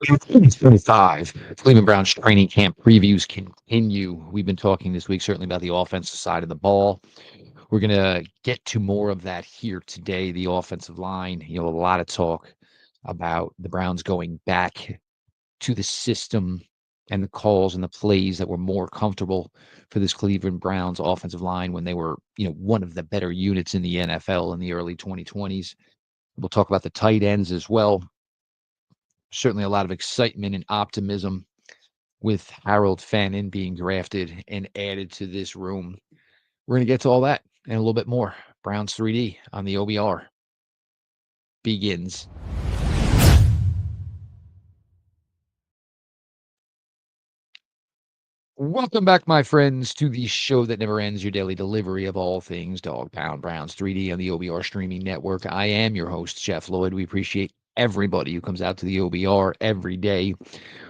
25. Cleveland Browns training camp previews continue. We've been talking this week certainly about the offensive side of the ball. We're going to get to more of that here today. The offensive line, a lot of talk about the Browns going back to the system and the calls and the plays that were more comfortable for this Cleveland Browns offensive line when they were, one of the better units in the NFL in the early 2020s. We'll talk about the tight ends as well. Certainly a lot of excitement and optimism with Harold Fannin being drafted and added to this room. We're going to get to all that and a little bit more. Browns 3D on the OBR begins. Welcome back, my friends, to the show that never ends, your daily delivery of all things Dog Pound Browns 3D on the OBR streaming network. I am your host, Jeff Lloyd. We appreciate everybody who comes out to the OBR every day,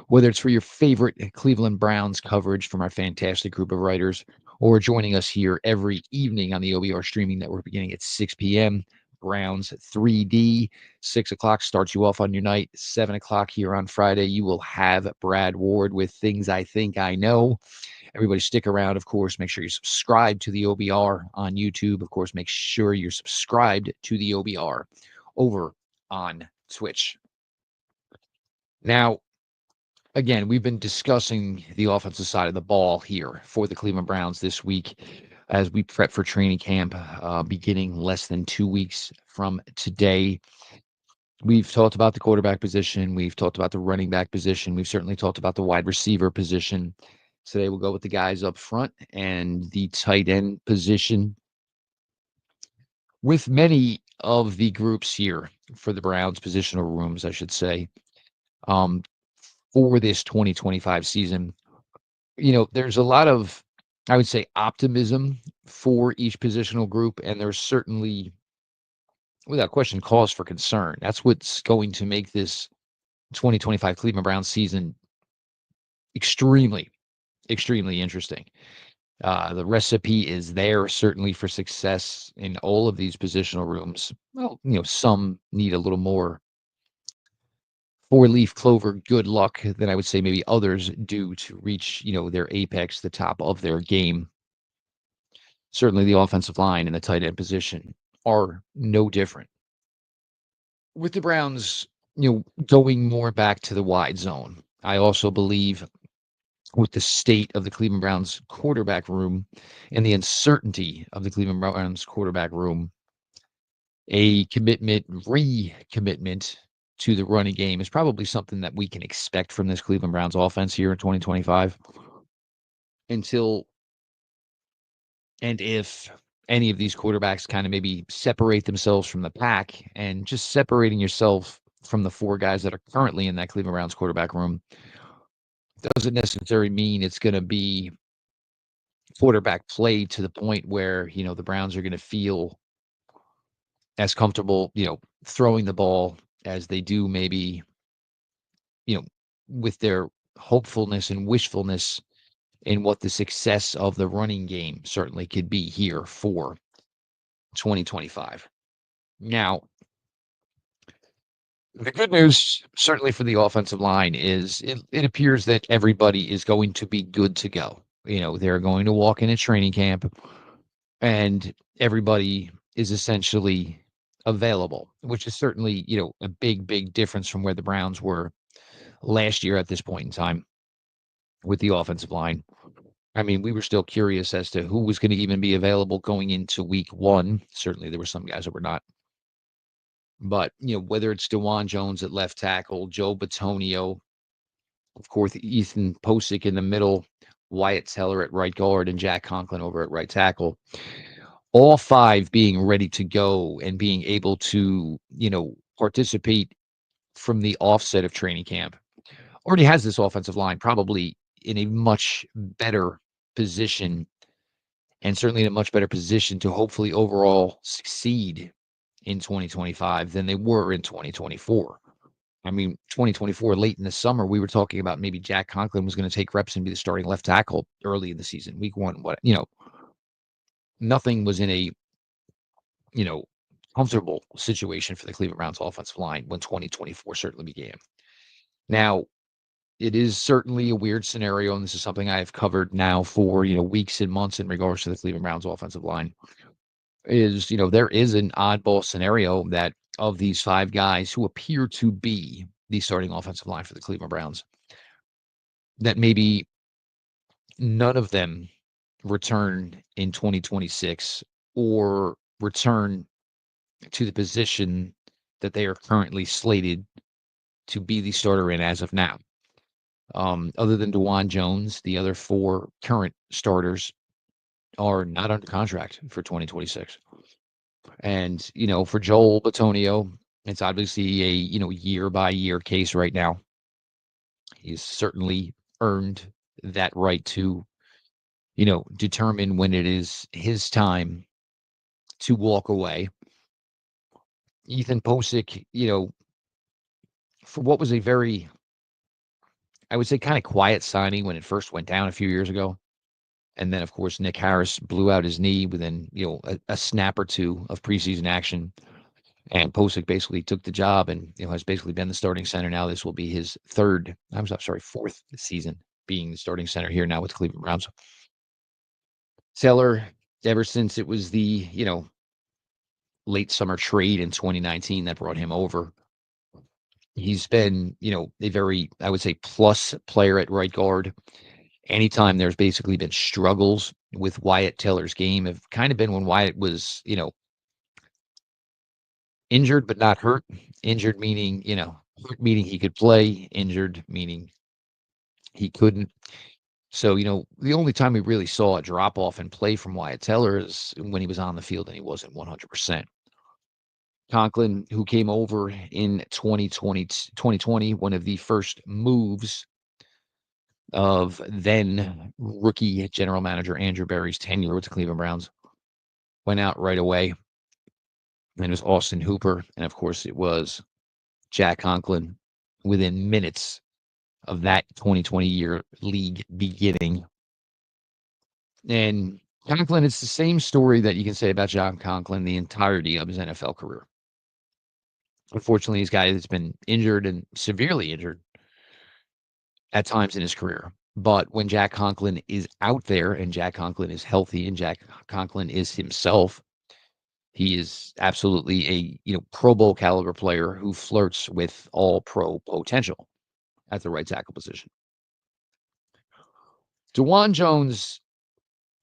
whether it's for your favorite Cleveland Browns coverage from our fantastic group of writers, or joining us here every evening on the OBR streaming network beginning at 6 p.m. Browns 3D. 6 o'clock starts you off on your night. 7 o'clock here on Friday, you will have Brad Ward with Things I Think I Know. Everybody stick around, of course. Make sure you subscribe to the OBR on YouTube. Of course, make sure you're subscribed to the OBR over on Twitch. Now, again, we've been discussing the offensive side of the ball here for the Cleveland Browns this week as we prep for training camp beginning less than 2 weeks from today. We've talked about the quarterback position. We've talked about the running back position. We've certainly talked about the wide receiver position. Today we'll go with the guys up front and the tight end position. With many of the groups here for the Browns positional rooms, I should say, for this 2025 season, there's a lot of, I would say, optimism for each positional group, and there's certainly, without question, cause for concern. That's what's going to make this 2025 Cleveland Browns season extremely, extremely interesting. The recipe is there certainly for success in all of these positional rooms. Well, some need a little more four-leaf clover good luck than I would say maybe others do to reach, their apex, the top of their game. Certainly the offensive line and the tight end position are no different. With the Browns, going more back to the wide zone, I also believe with the state of the Cleveland Browns quarterback room and the uncertainty of the Cleveland Browns quarterback room, a recommitment to the running game is probably something that we can expect from this Cleveland Browns offense here in 2025 until and if any of these quarterbacks kind of maybe separate themselves from the pack, and just separating yourself from the four guys that are currently in that Cleveland Browns quarterback room doesn't necessarily mean it's going to be quarterback play to the point where, the Browns are going to feel as comfortable, throwing the ball as they do maybe, with their hopefulness and wishfulness in what the success of the running game certainly could be here for 2025. Now, the good news, certainly for the offensive line, is it appears that everybody is going to be good to go. They're going to walk in at training camp, and everybody is essentially available, which is certainly, a big, big difference from where the Browns were last year at this point in time with the offensive line. I mean, we were still curious as to who was going to even be available going into week one. Certainly, there were some guys that were not. But, whether it's DeJuan Jones at left tackle, Joe Bitonio, of course, Ethan Posick in the middle, Wyatt Teller at right guard, and Jack Conklin over at right tackle. All five being ready to go and being able to, participate from the offset of training camp. Already has this offensive line probably in a much better position, and certainly in a much better position to hopefully overall succeed in 2025 than they were in 2024. I mean, 2024, late in the summer, we were talking about maybe Jack Conklin was going to take reps and be the starting left tackle early in the season, week one. Nothing was in a, comfortable situation for the Cleveland Browns offensive line when 2024 certainly began. Now, it is certainly a weird scenario, and this is something I've covered now for, weeks and months in regards to the Cleveland Browns offensive line. Is, there is an oddball scenario that of these 5 guys who appear to be the starting offensive line for the Cleveland Browns, that maybe none of them return in 2026 or return to the position that they are currently slated to be the starter in as of now. Other than Dewan Jones, the other 4 current starters are not under contract for 2026. And, for Joel Bitonio, it's obviously a, year by year case right now. He's certainly earned that right to, determine when it is his time to walk away. Ethan Posick, for what was a very, I would say, kind of quiet signing when it first went down a few years ago. And then, of course, Nick Harris blew out his knee within, a snap or two of preseason action. And Posick basically took the job and, has basically been the starting center. Now this will be his fourth season being the starting center here now with the Cleveland Browns. Taylor, ever since it was the, late summer trade in 2019 that brought him over, he's been, a very, I would say, plus player at right guard. Anytime there's basically been struggles with Wyatt Taylor's game, have kind of been when Wyatt was, injured but not hurt. Injured meaning, hurt meaning he could play, injured meaning he couldn't. So, the only time we really saw a drop off in play from Wyatt Taylor is when he was on the field and he wasn't 100%. Conklin, who came over in 2020, one of the first moves of then rookie general manager Andrew Berry's tenure with the Cleveland Browns, went out right away. And it was Austin Hooper. And of course, it was Jack Conklin within minutes of that 2020 year league beginning. And Conklin, it's the same story that you can say about John Conklin the entirety of his NFL career. Unfortunately, he's a guy that's been injured and severely injured at times in his career. But when Jack Conklin is out there and Jack Conklin is healthy and Jack Conklin is himself, he is absolutely a Pro Bowl caliber player who flirts with all pro potential at the right tackle position. Dewan Jones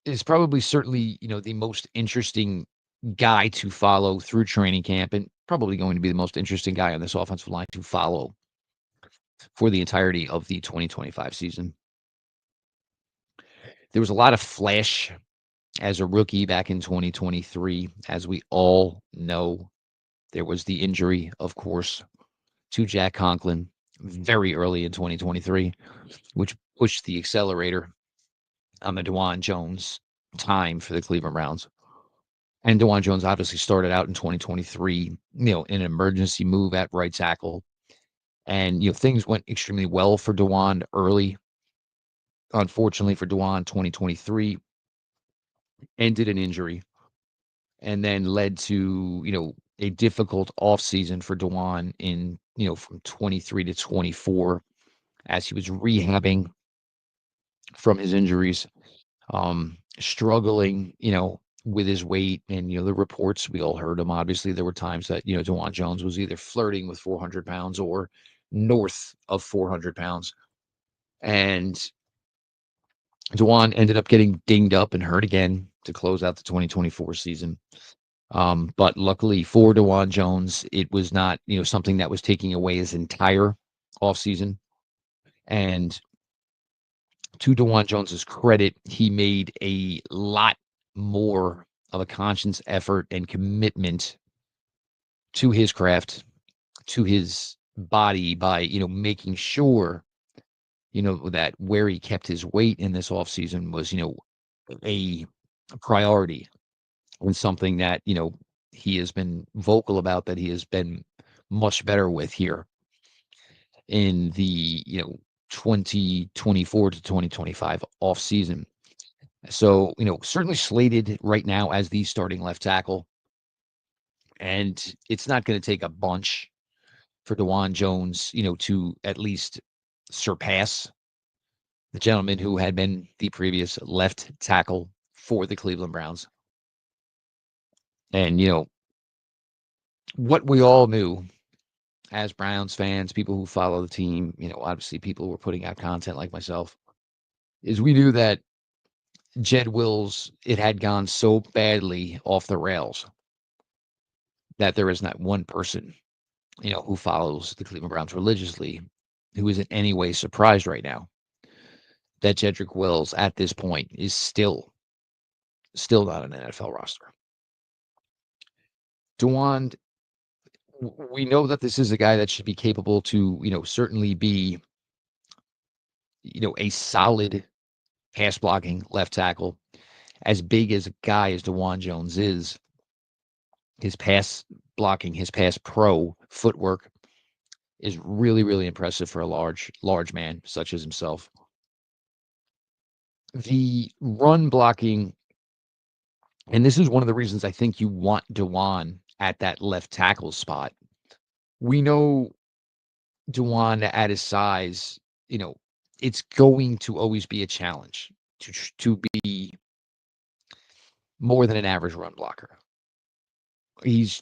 is probably certainly, the most interesting guy to follow through training camp and probably going to be the most interesting guy on this offensive line to follow for the entirety of the 2025 season. There was a lot of flash as a rookie back in 2023. As we all know, there was the injury, of course, to Jack Conklin very early in 2023, which pushed the accelerator on the Dewan Jones time for the Cleveland Browns. And Dewan Jones obviously started out in 2023, in an emergency move at right tackle. And, things went extremely well for Dewan early. Unfortunately for Dewan, 2023 ended in injury and then led to, a difficult offseason for Dewan in, from 23 to 24 as he was rehabbing from his injuries, struggling, with his weight and, the reports, we all heard him. Obviously, there were times that, Dewan Jones was either flirting with 400 pounds or north of 400 pounds. And Dewan ended up getting dinged up and hurt again to close out the 2024 season. But luckily for Dewan Jones, it was not, something that was taking away his entire offseason. And to Dewan Jones's credit, he made a lot more of a conscious effort and commitment to his craft, to his body by, making sure, that where he kept his weight in this offseason was, a priority and something that, he has been vocal about that he has been much better with here in the, 2024 to 2025 off season. So, certainly slated right now as the starting left tackle. And it's not going to take a bunch for DeJuan Jones, to at least surpass the gentleman who had been the previous left tackle for the Cleveland Browns. And, what we all knew as Browns fans, people who follow the team, obviously people who were putting out content like myself, is we knew that Jed Wills, it had gone so badly off the rails that there is not one person, who follows the Cleveland Browns religiously who is in any way surprised right now that Jedrick Wills at this point is still not an NFL roster. DeJuan, we know that this is a guy that should be capable to, certainly be, a solid pass blocking left tackle. As big as a guy as DeJuan Jones is, his pass blocking, his pass pro footwork is really, really impressive for a large man such as himself. The run blocking, and this is one of the reasons I think you want DeJuan at that left tackle spot. We know DeJuan at his size, it's going to always be a challenge to be more than an average run blocker. He's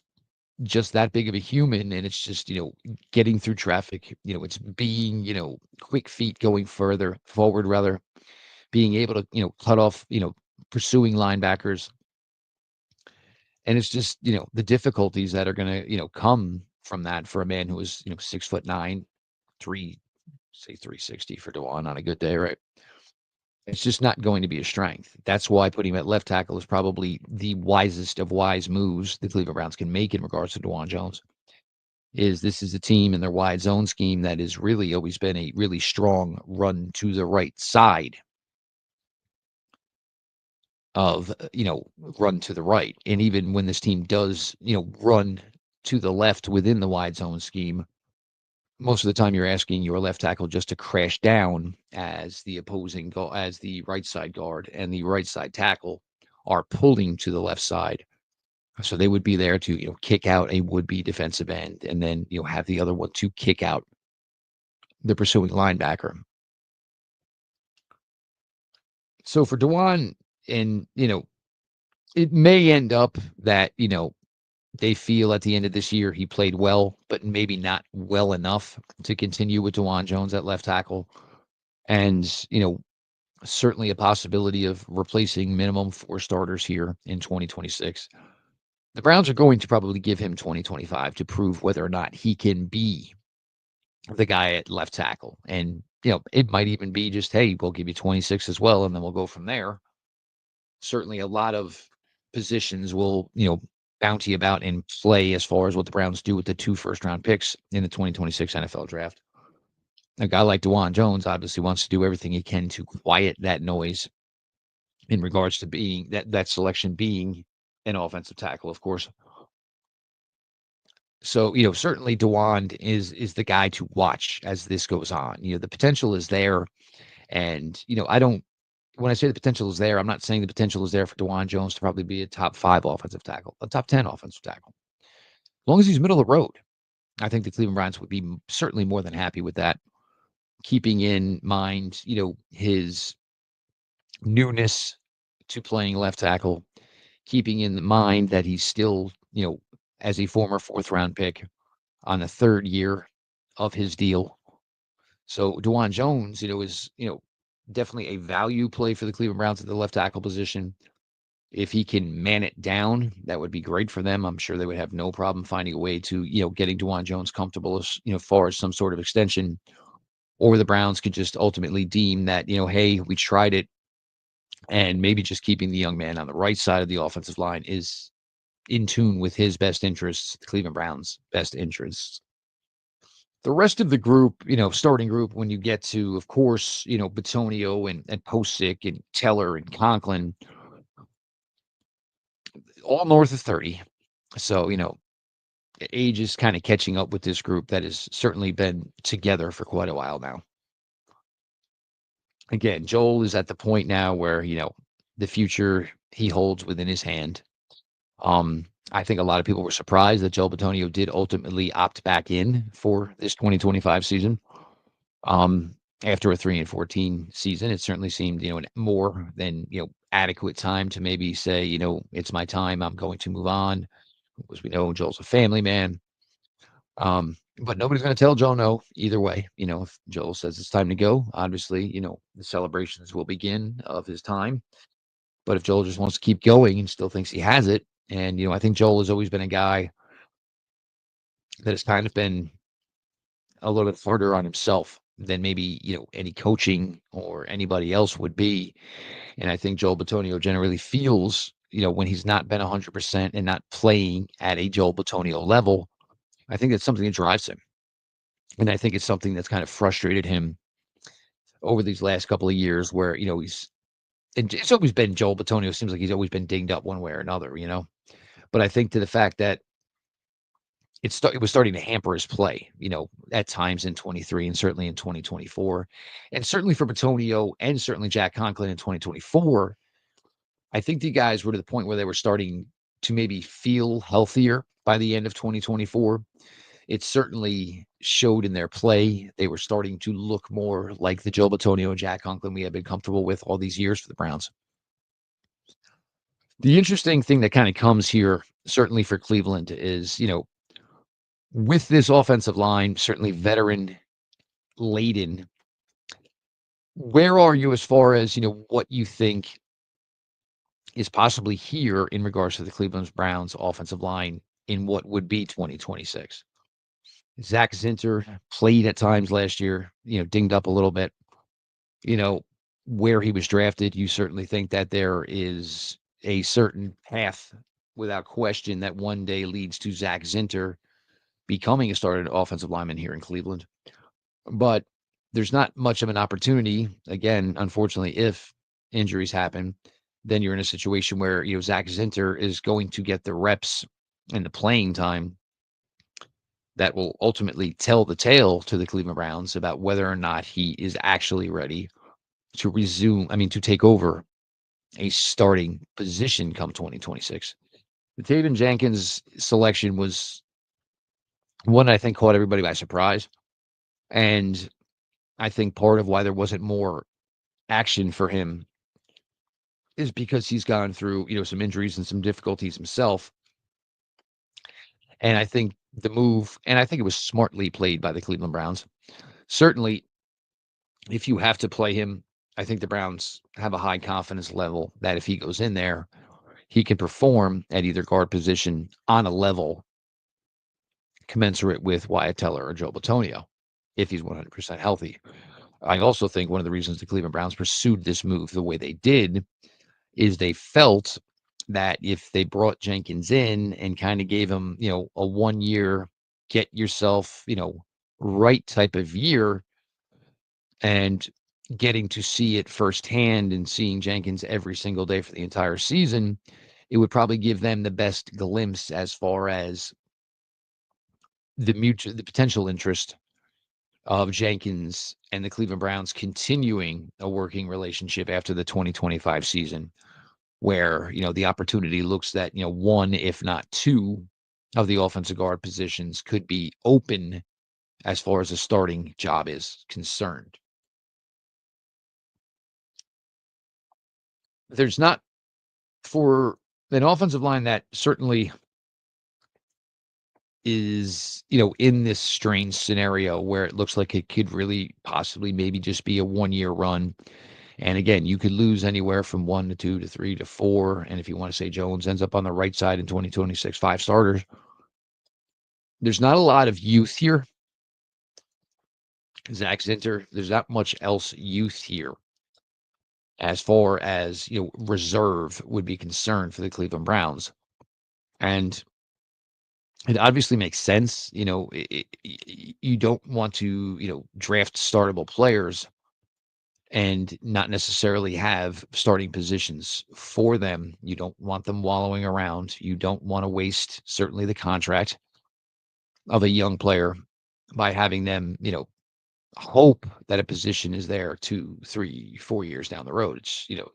just that big of a human, and it's just, getting through traffic, it's being, quick feet going further forward, rather, being able to, cut off, pursuing linebackers. And it's just, the difficulties that are going to, come from that for a man who is, 6'9", say 360 for DeJuan on a good day, right? It's just not going to be a strength. That's why putting him at left tackle is probably the wisest of wise moves the Cleveland Browns can make in regards to DeJuan Jones. This is a team in their wide zone scheme that has really always been a really strong run to the right side of, run to the right. And even when this team does, run to the left within the wide zone scheme, most of the time you're asking your left tackle just to crash down as the as the right side guard and the right side tackle are pulling to the left side. So they would be there to, kick out a would-be defensive end and then, have the other one to kick out the pursuing linebacker. So for DeJuan, and, it may end up that, they feel at the end of this year he played well, but maybe not well enough to continue with DeJuan Jones at left tackle. And, certainly a possibility of replacing minimum 4 starters here in 2026. The Browns are going to probably give him 2025 to prove whether or not he can be the guy at left tackle. And, it might even be just, hey, we'll give you 26 as well, and then we'll go from there. Certainly a lot of positions will, bounty about and play as far as what the Browns do with the 2 first-round picks in the 2026 NFL draft. A guy like DeJuan Jones obviously wants to do everything he can to quiet that noise in regards to being that selection being an offensive tackle, of course. So, certainly DeJuan is the guy to watch as this goes on. The potential is there. And, I don't, when I say the potential is there, I'm not saying the potential is there for DeJuan Jones to probably be a top 5 offensive tackle, a top 10 offensive tackle. As long as he's middle of the road, I think the Cleveland Browns would be certainly more than happy with that. Keeping in mind, his newness to playing left tackle, keeping in mind that he's still, as a former 4th-round pick on the 3rd year of his deal. So DeJuan Jones, is, definitely a value play for the Cleveland Browns at the left tackle position. If he can man it down, that would be great for them. I'm sure they would have no problem finding a way to, getting DeJuan Jones comfortable as, far as some sort of extension. Or the Browns could just ultimately deem that, hey, we tried it, and maybe just keeping the young man on the right side of the offensive line is in tune with his best interests, the Cleveland Browns' best interests. The rest of the group, starting group, when you get to, of course, Bitonio and Posick and Teller and Conklin, all north of 30. So, age is kind of catching up with this group that has certainly been together for quite a while now. Again, Joel is at the point now where, the future he holds within his hand. I think a lot of people were surprised that Joe Bitonio did ultimately opt back in for this 2025 season. Um, After a 3-14 season, it certainly seemed, more than, adequate time to maybe say, it's my time. I'm going to move on. As we know, Joel's a family man. But nobody's going to tell Joe no either way. If Joel says it's time to go, obviously, the celebrations will begin of his time. But if Joel just wants to keep going and still thinks he has it, and, I think Joel has always been a guy that has kind of been a little bit harder on himself than maybe, any coaching or anybody else would be. And I think Joel Bitonio generally feels, when he's not been 100% and not playing at a Joel Bitonio level, I think it's something that drives him. And I think it's something that's kind of frustrated him over these last couple of years where, it's always been Joel Bitonio. Seems like he's always been dinged up one way or another. But I think to the fact that it was starting to hamper his play, at times in 23 and certainly in 2024. And certainly for Bitonio and certainly Jack Conklin in 2024, I think the guys were to the point where they were starting to maybe feel healthier by the end of 2024. It certainly showed in their play. They were starting to look more like the Joe Bitonio and Jack Conklin we have been comfortable with all these years for the Browns. The interesting thing that kind of comes here, certainly for Cleveland, is, with this offensive line, certainly veteran laden, where are you as far as, what you think is possibly here in regards to the Cleveland Browns offensive line in what would be 2026? Zach Zinter played at times last year, dinged up a little bit. You know, where he was drafted, you certainly think that there is a certain path without question that one day leads to Zach Zinter becoming a starting offensive lineman here in Cleveland. But there's not much of an opportunity. Again, unfortunately, if injuries happen, then you're in a situation where, Zach Zinter is going to get the reps and the playing time that will ultimately tell the tale to the Cleveland Browns about whether or not he is actually ready to to take over a starting position come 2026. The Taven Jenkins selection was one I think caught everybody by surprise. And I think part of why there wasn't more action for him is because he's gone through, some injuries and some difficulties himself. And I think I think it was smartly played by the Cleveland Browns. Certainly, if you have to play him, I think the Browns have a high confidence level that if he goes in there, he can perform at either guard position on a level commensurate with Wyatt Teller or Joe Bitonio if he's 100% healthy. I also think one of the reasons the Cleveland Browns pursued this move the way they did is they felt that if they brought Jenkins in and kind of gave him, a 1 year, get yourself, right type of year, and getting to see it firsthand and seeing Jenkins every single day for the entire season, it would probably give them the best glimpse as far as the potential interest of Jenkins and the Cleveland Browns continuing a working relationship after the 2025 season, where, the opportunity looks that, one, if not two, of the offensive guard positions could be open as far as the starting job is concerned. There's not for an offensive line that certainly is, in this strange scenario where it looks like it could really possibly maybe just be a 1 year run. And again, you could lose anywhere from 1 to 2 to 3 to 4. And if you want to say Jones ends up on the right side in 2026, 5 starters, there's not a lot of youth here. Zach Zinter, there's not much else youth here as far as, reserve would be concerned for the Cleveland Browns. And it obviously makes sense. You don't want to, draft startable players and not necessarily have starting positions for them. You don't want them wallowing around. You don't want to waste certainly the contract of a young player by having them, hope that a position is there 2, 3, 4 years down the road. It's, if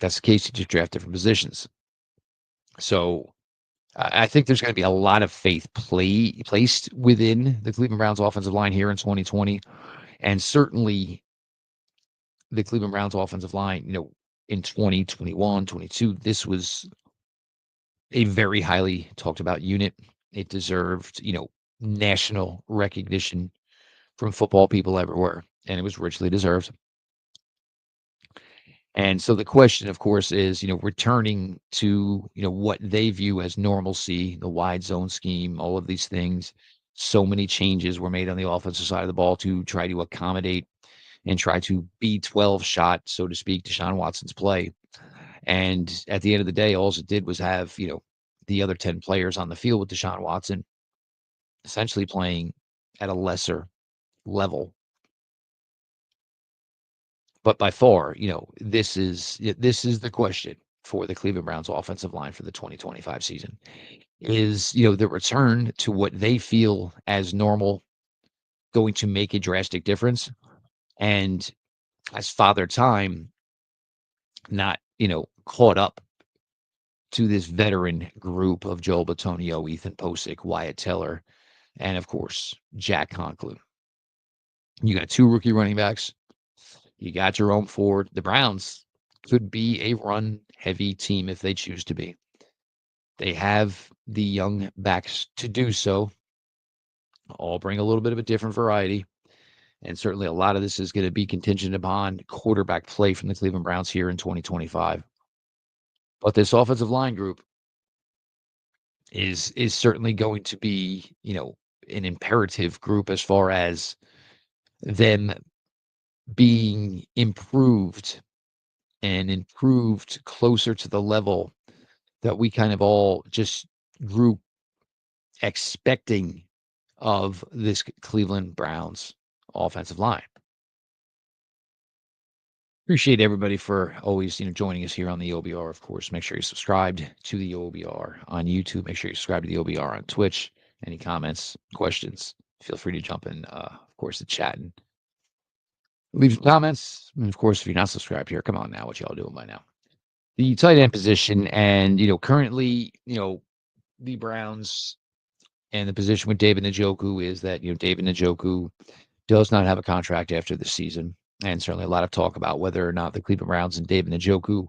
that's the case, you just draft different positions. So I think there's going to be a lot of faith placed within the Cleveland Browns offensive line here in 2020, and certainly the Cleveland Browns offensive line, in 2021, 22, this was a very highly talked about unit. It deserved, national recognition from football people everywhere, and it was richly deserved. And so the question, of course, is, returning to, what they view as normalcy, the wide zone scheme, all of these things. So many changes were made on the offensive side of the ball to try to accommodate and try to B12 shot, so to speak, Deshaun Watson's play. And at the end of the day, all it did was have, the other 10 players on the field with Deshaun Watson essentially playing at a lesser level. But by far, this is the question for the Cleveland Browns offensive line for the 2025 season is, the return to what they feel as normal going to make a drastic difference? And as Father Time not, caught up to this veteran group of Joel Bitonio, Ethan Posick, Wyatt Teller, and of course, Jack Conklin. You got two rookie running backs. You got Jerome Ford. The Browns could be a run heavy team if they choose to be. They have the young backs to do so. All bring a little bit of a different variety. And certainly a lot of this is going to be contingent upon quarterback play from the Cleveland Browns here in 2025. But this offensive line group is certainly going to be, an imperative group as far as them being improved and improved closer to the level that we kind of all just grew expecting of this Cleveland Browns offensive line. Appreciate everybody for always, joining us here on the OBR. Of course, make sure you subscribed to the OBR on YouTube. Make sure you subscribe to the OBR on Twitch. Any comments, questions, feel free to jump in, of course, the chat and leave some comments. And of course, if you're not subscribed here, come on now. What y'all doing by now? The tight end position, and currently, the Browns and the position with David Njoku is that David Njoku does not have a contract after this season, and certainly a lot of talk about whether or not the Cleveland Browns and David Njoku,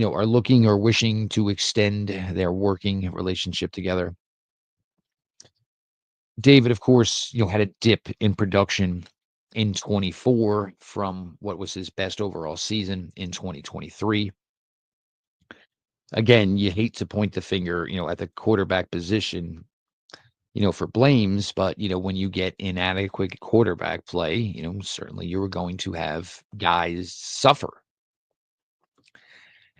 are looking or wishing to extend their working relationship together. David, of course, had a dip in production in 24 from what was his best overall season in 2023. Again, you hate to point the finger, at the quarterback position, for blames, but, when you get inadequate quarterback play, certainly you were going to have guys suffer.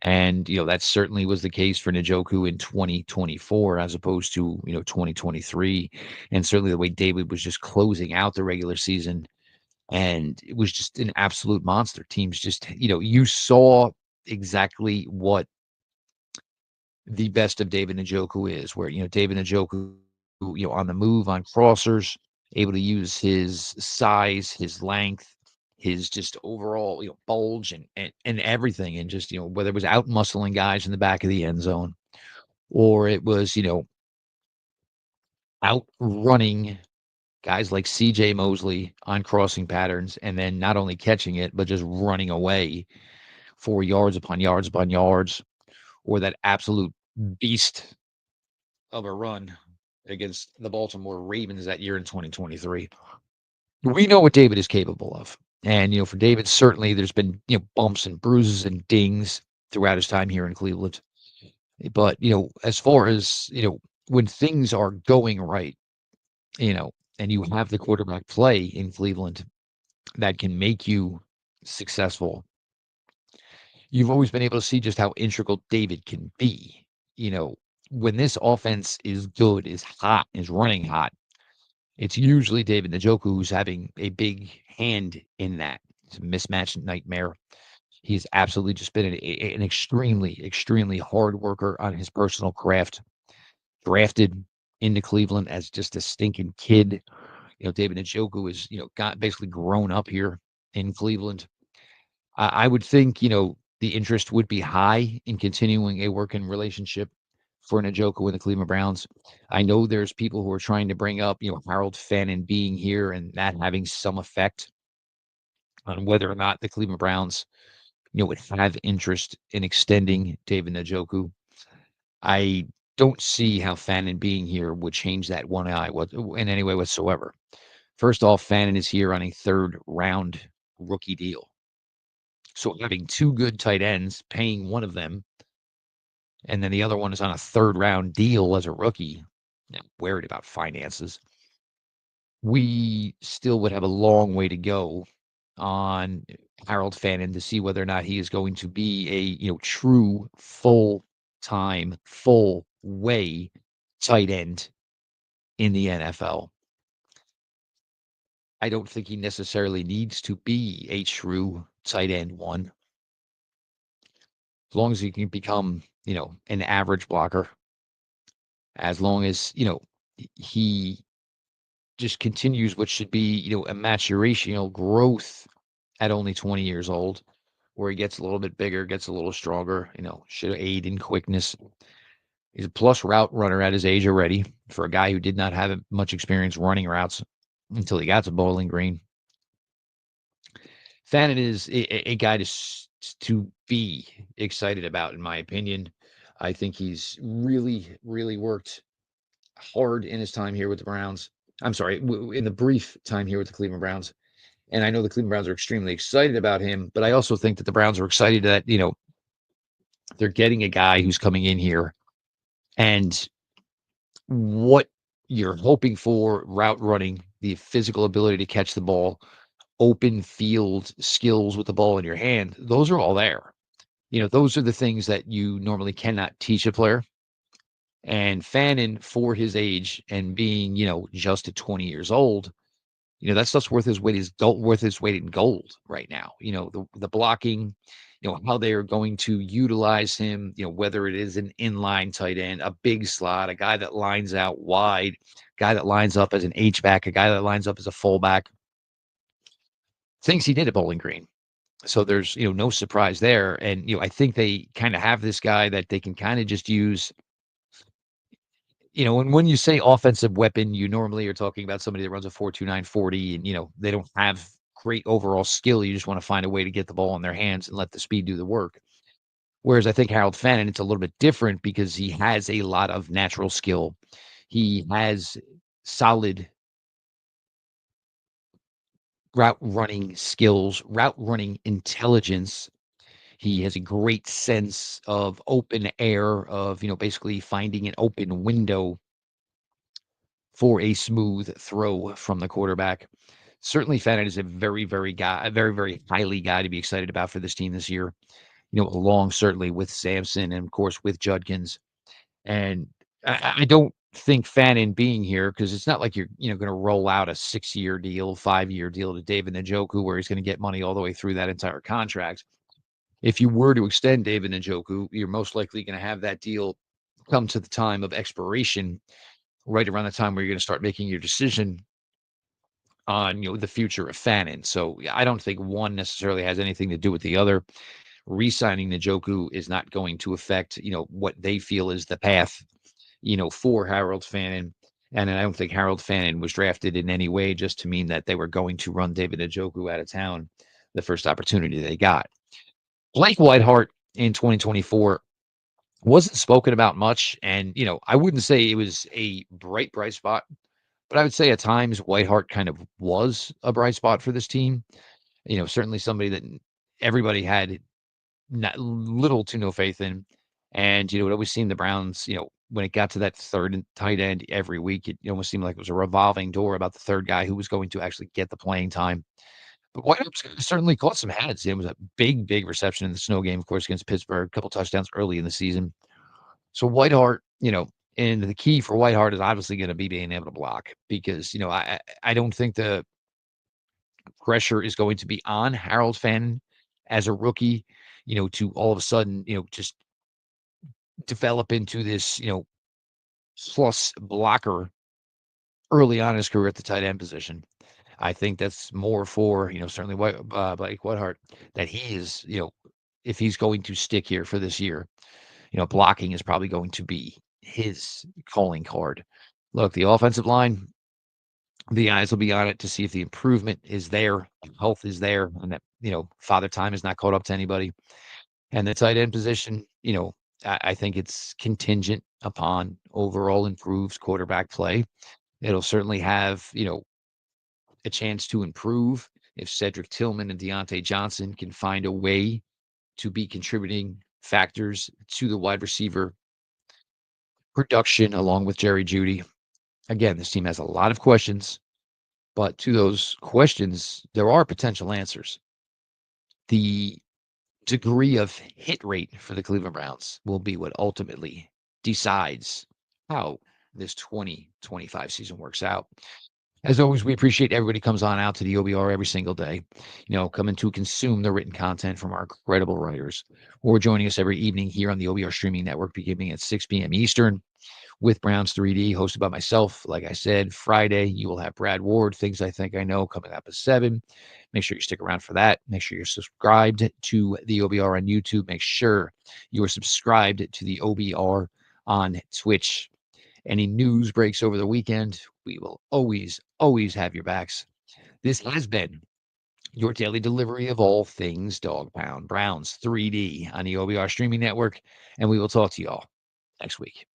And, that certainly was the case for Njoku in 2024 as opposed to, 2023. And certainly the way David was just closing out the regular season. And it was just an absolute monster. Teams just, you saw exactly what the best of David Njoku is, where, David Njoku, on the move, on crossers, able to use his size, his length, his just overall, bulge and everything. And just, whether it was out muscling guys in the back of the end zone or it was, out running guys like CJ Mosley on crossing patterns and then not only catching it, but just running away for yards upon yards upon yards, or that absolute beast of a run against the Baltimore Ravens that year in 2023. We know what David is capable of. And, for David, certainly there's been, bumps and bruises and dings throughout his time here in Cleveland. But, as far as, when things are going right, and you have the quarterback play in Cleveland that can make you successful, you've always been able to see just how integral David can be. When this offense is good, is hot, is running hot, it's usually David Njoku who's having a big hand in that. It's a mismatch nightmare. He's absolutely just been an extremely, extremely hard worker on his personal craft. Drafted into Cleveland as just a stinking kid. David Njoku is, got basically grown up here in Cleveland. I would think, the interest would be high in continuing a working relationship for Njoku and the Cleveland Browns. I know there's people who are trying to bring up, Harold Fannin being here and that having some effect on whether or not the Cleveland Browns, would have interest in extending David Njoku. I don't see how Fannin being here would change that one eye in any way whatsoever. First off, Fannin is here on a third round rookie deal. So having two good tight ends, paying one of them, and then the other one is on a third round deal as a rookie, worried about finances. We still would have a long way to go on Harold Fannin to see whether or not he is going to be a true full time, full way tight end in the NFL. I don't think he necessarily needs to be a true tight end one. As long as he can become, an average blocker, as long as, he just continues what should be, a maturational growth at only 20 years old, where he gets a little bit bigger, gets a little stronger, should aid in quickness. He's a plus route runner at his age already for a guy who did not have much experience running routes until he got to Bowling Green. Fannin is a guy to be excited about, in my opinion. I think he's really, really worked hard in his time here with the Browns. I'm sorry, in the brief time here with the Cleveland Browns. And I know the Cleveland Browns are extremely excited about him, but I also think that the Browns are excited that, they're getting a guy who's coming in here and what you're hoping for route running, the physical ability to catch the ball, open field skills with the ball in your hand, those are all there. Those are the things that you normally cannot teach a player. And Fannin, for his age and being, just at 20 years old, that stuff's worth his weight in gold right now. The blocking, how they are going to utilize him, whether it is an inline tight end, a big slot, a guy that lines out wide, guy that lines up as an H-back, a guy that lines up as a fullback. Things he did at Bowling Green. So there's, no surprise there. And, I think they kind of have this guy that they can kind of just use. And when you say offensive weapon, you normally are talking about somebody that runs a 4.29 40 and, they don't have great overall skill. You just want to find a way to get the ball in their hands and let the speed do the work. Whereas I think Harold Fannin, it's a little bit different because he has a lot of natural skill. He has solid route running skills, route running intelligence. He has a great sense of open air, of, basically finding an open window for a smooth throw from the quarterback. Certainly, Fannin is a very, very highly guy to be excited about for this team this year. Along certainly with Sampson and of course with Judkins. And I don't think Fannin being here, because it's not like you're going to roll out a 6-year deal, 5-year deal to David Njoku where he's going to get money all the way through that entire contract. If you were to extend David Njoku, you're most likely going to have that deal come to the time of expiration, right around the time where you're going to start making your decision on the future of Fannin. So I don't think one necessarily has anything to do with the other. Re-signing Njoku is not going to affect what they feel is the path for Harold Fannin. And I don't think Harold Fannin was drafted in any way just to mean that they were going to run David Njoku out of town the first opportunity they got. Blake Whiteheart in 2024 wasn't spoken about much. And, I wouldn't say it was a bright spot, but I would say at times Whiteheart kind of was a bright spot for this team. Certainly somebody that everybody had little to no faith in. And, it always seemed the Browns, when it got to that third and tight end every week, it almost seemed like it was a revolving door about the third guy who was going to actually get the playing time. But Whiteheart certainly caught some heads. It was a big reception in the snow game, of course, against Pittsburgh, a couple touchdowns early in the season. So Whiteheart, and the key for Whiteheart is obviously going to be being able to block because, I don't think the pressure is going to be on Harold Fannin as a rookie, to all of a sudden, just develop into this, plus blocker early on in his career at the tight end position. I think that's more for, certainly Blake Whiteheart, that he is, if he's going to stick here for this year, blocking is probably going to be his calling card. Look, the offensive line, the eyes will be on it to see if the improvement is there, health is there, and that, father time is not caught up to anybody. And the tight end position, I think it's contingent upon overall improved quarterback play. It'll certainly have, a chance to improve if Cedric Tillman and Deontay Johnson can find a way to be contributing factors to the wide receiver production along with Jerry Jeudy. Again, this team has a lot of questions, but to those questions, there are potential answers. The degree of hit rate for the Cleveland Browns will be what ultimately decides how this 2025 season works out. As always, we appreciate everybody comes on out to the OBR every single day, coming to consume the written content from our incredible writers, or joining us every evening here on the OBR streaming network beginning at 6 p.m. Eastern with Browns 3D, hosted by myself. Like I said, Friday, you will have Brad Ward, Things I Think I Know, coming up at 7. Make sure you stick around for that. Make sure you're subscribed to the OBR on YouTube. Make sure you are subscribed to the OBR on Twitch. Any news breaks over the weekend, we will always, always have your backs. This has been your daily delivery of all things Dog Pound Browns 3D on the OBR streaming network, and we will talk to y'all next week.